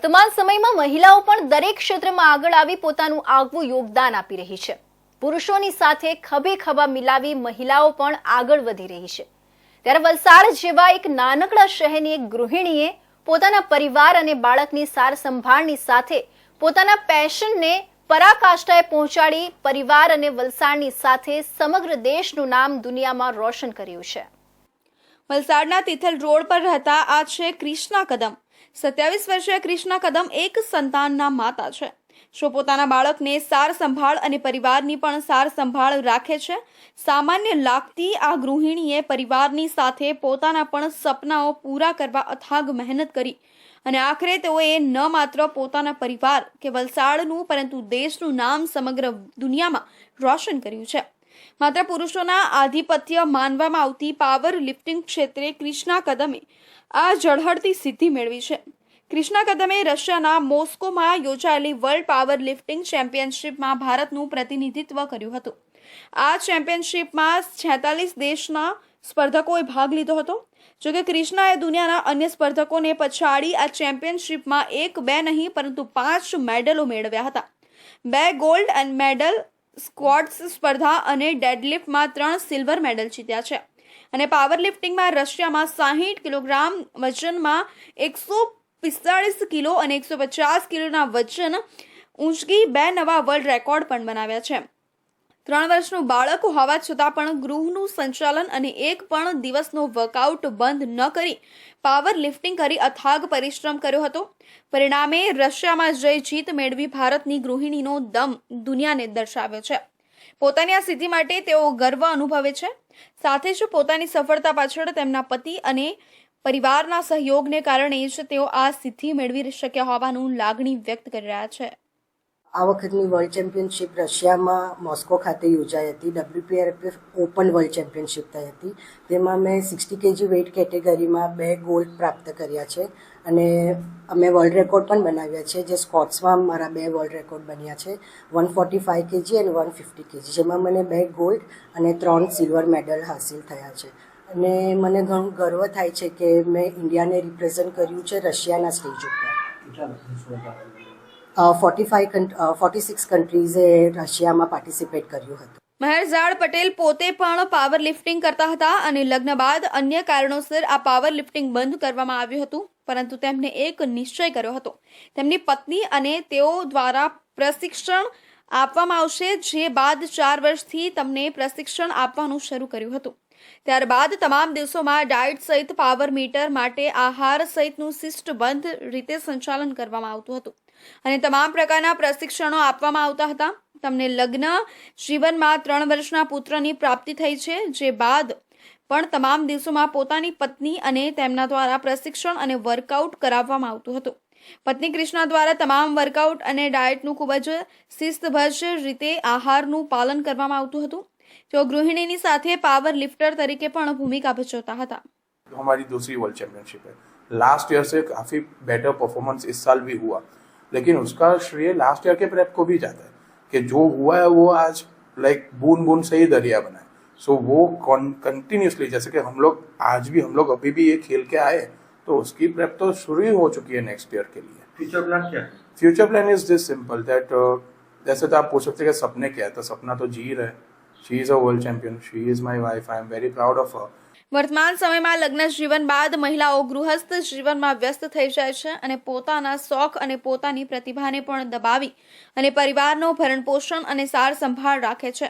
વર્તમાન સમયમાં મહિલાઓ પણ દરેક ક્ષેત્રમાં આગળ આવી પોતાનું આગવું યોગદાન આપી રહી છે। પુરુષોની સાથે ખભે ખભા મિલાવી મહિલાઓ પણ આગળ વધી રહી છે। ત્યારે વલસાડ જેવા એક નાનકડા શહેરની એક ગૃહિણીએ પોતાના પરિવાર અને બાળકની સાર સંભાળની સાથે પોતાના પેશનને પરાકાષ્ઠાએ પહોંચાડી પરિવાર અને વલસાડની સાથે સમગ્ર દેશનું નામ દુનિયામાં રોશન કર્યું છે। વલસાડના તિથલ રોડ પર રહેતા આ છે ક્રિષ્ના કદમ। 27 વર્ષીય ક્રિષ્ના કદમ એક સંતાનના માતા છે, જો પોતાના બાળકને સાર સંભાળ અને પરિવારની પણ સાર સંભાળ રાખે છે। સામાન્ય લાગતી આ ગૃહિણીએ પરિવારની સાથે પોતાના પણ સપનાઓ પૂરા કરવા અથાગ મહેનત કરી અને આખરે તેઓએ ન માત્ર પોતાના પરિવાર કે વલસાડનું પરંતુ દેશનું નામ સમગ્ર દુનિયામાં રોશન કર્યું છે। માત્ર પુરુષોના આધિપત્ય માનવામાં આવતી પાવર લિફ્ટિંગ ક્ષેત્રે ક્રિષ્ના કદમે આ ઝળહળતી સિદ્ધિ મેળવી છે। ક્રિષ્ના કદમે રશિયાના મોસ્કોમાં યોજાયેલી વર્લ્ડ પાવર લિફ્ટિંગ ચેમ્પિયનશિપમાં ભારતનું પ્રતિનિધિત્વ કર્યું હતું। આ ચેમ્પિયનશિપમાં 46 દેશના સ્પર્ધકોએ ભાગ લીધો હતો। જોકે ક્રિષ્નાએ દુનિયાના અન્ય સ્પર્ધકોને પછાડી આ ચેમ્પિયનશિપમાં 1-2 નહીં પરંતુ 5 મેડલો મેળવ્યા હતા। 2 ગોલ્ડ મેડલ, સ્ક્વોટ્સ સ્પર્ધા અને ડેડલિફ્ટમાં 3 સિલ્વર મેડલ જીત્યા છે અને પાવર લિફ્ટિંગમાં રશિયામાં 60 કિલોગ્રામ વજનમાં 145 કિલો અને 150 કિલોના વજન ઊંચકી 2 નવા વર્લ્ડ રેકોર્ડ પણ બનાવ્યા છે। 3 વર્ષનું બાળક હોવા છતાં પણ ગૃહનું સંચાલન અને એક પણ દિવસનો વર્કઆઉટ બંધ ન કરી પાવર લિફ્ટિંગ કરી અથાગ પરિશ્રમ કર્યો હતો। પરિણામે રશિયામાં જઈ જીત મેળવી ભારતની ગૃહિણીનો દમ દુનિયાને દર્શાવ્યો છે। પોતાની આ સિદ્ધિ માટે તેઓ ગર્વ અનુભવે છે। સાથે જ પોતાની સફળતા પાછળ તેમના પતિ અને પરિવારના સહયોગને કારણે જ તેઓ આ સિદ્ધિ મેળવી શક્યા હોવાનું લાગણી વ્યક્ત કરી રહ્યા છે। આ વખતની વર્લ્ડ ચેમ્પિયનશિપ રશિયામાં મોસ્કો ખાતે યોજાઈ હતી। WPRF ઓપન વર્લ્ડ ચેમ્પિયનશિપ થઈ હતી। તેમાં મેં 60 kg વેઇટ કેટેગરીમાં 2 ગોલ્ડ પ્રાપ્ત કર્યા છે અને અમે વર્લ્ડ રેકોર્ડ પણ બનાવ્યા છે, જે સ્કોટ્સમાં મારા 2 વર્લ્ડ રેકોર્ડ બન્યા છે, 145 kg અને 150 kg, જેમાં મને 2 ગોલ્ડ અને 3 સિલ્વર મેડલ હાંસિલ થયા છે અને મને ઘણું ગર્વ થાય છે કે મેં ઇન્ડિયાને રિપ્રેઝન્ટ કર્યું છે રશિયાના સ્ટેજ ઉપર। 46 કન્ટ્રીઝે રશિયામાં પાર્ટિસિપેટ કર્યું હતું। મહેરઝાડ પટેલ પોતે પણ પાવર લિફ્ટિંગ કરતા હતા અને લગ્ન બાદ અન્ય કારણોસર આ પાવર લિફ્ટિંગ બંધ કરવામાં આવ્યું હતું, પરંતુ તેમને એક નિશ્ચય કર્યો હતો। તેમની પત્ની અને તેઓ દ્વારા પ્રશિક્ષણ આપવામાં આવશે, જે બાદ 4 વર્ષથી તમને પ્રશિક્ષણ આપવાનું શરૂ કર્યું હતું। ત્યારબાદ તમામ દિવસોમાં ડાયટ સહિત પાવર મીટર માટે આહાર સહિતનું શિસ્તબદ્ધ રીતે સંચાલન કરવામાં આવતું હતું અને તમામ પ્રકારના પ્રશિક્ષણો આપવામાં આવતા હતા। તમને લગ્ન જીવનમાં 3 વર્ષના પુત્રની પ્રાપ્તિ થઈ છે, જે બાદ પણ તમામ દિવસોમાં પોતાની પત્ની અને તેમના દ્વારા પ્રશિક્ષણ અને વર્કઆઉટ કરાવવામાં આવતું હતું। પત્ની ક્રિષ્ના દ્વારા તમામ વર્કઆઉટ અને ડાયટનું ખૂબ જ શિસ્તબદ્ધ રીતે આહારનું પાલન કરવામાં આવતું હતું। તેઓ ગૃહિણીની સાથે પાવર લિફ્ટર તરીકે પણ ભૂમિકા ભજવતા હતા। हमारी दूसरी वर्ल्ड चैंपियनशिप है। लास्ट ईयर से काफ़ी बेटर परफॉर्मेंस इस साल भी हुआ, लेकिन उसका श्रेय लास्ट ईयर के प्रेप को भी जाता है कि जो हुआ है वो आज लाइक बूंद बूंद से ही दरिया बना है। सो वो कंटिन्यूसली, जैसे कि हम लोग आज भी हम लोग अभी भी ये खेल के आए, तो उसकी प्रेप तो शुरू ही हो चुकी है नेक्स्ट ईयर के लिए। फ्यूचर प्लान क्या है? Future plan is this simple that जैसे तो आप पूछ सकते हैं कि सपने क्या है, तो सपना तो जी रहे। She is a world champion, she is my wife, I am very proud of her. વર્તમાન સમયમાં લગ્ન જીવન બાદ મહિલાઓ ગૃહસ્થ જીવનમાં વ્યસ્ત થઈ જાય છે અને પોતાના શોખ અને પોતાની પ્રતિભાને પણ દબાવી અને પરિવારનો ભરણપોષણ અને સાર સંભાળ રાખે છે।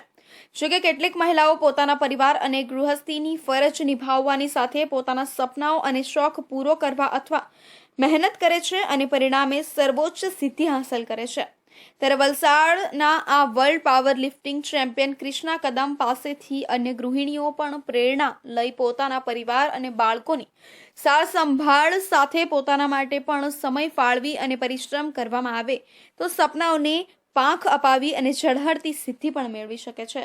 જોકે કેટલીક મહિલાઓ પોતાના પરિવાર અને ગૃહસ્થીની ફરજ નિભાવવાની સાથે પોતાના સપનાઓ અને શોખ પૂરો કરવા અથવા મહેનત કરે છે અને પરિણામે સર્વોચ્ચ સિદ્ધિ હાંસલ કરે છે। ત્યારે વલસાડના આ world power lifting champion Krishna કદમ પાસેથી અન્ય ગૃહિણીઓ પણ પ્રેરણા લઈ પોતાના પરિવાર અને બાળકોની સાર સંભાળ સાથે પોતાના માટે પણ સમય ફાળવી અને પરિશ્રમ કરવામાં આવે તો સપનાઓને પાંખ અપાવી અને ઝળહળતી સિદ્ધિ પણ મેળવી શકે છે।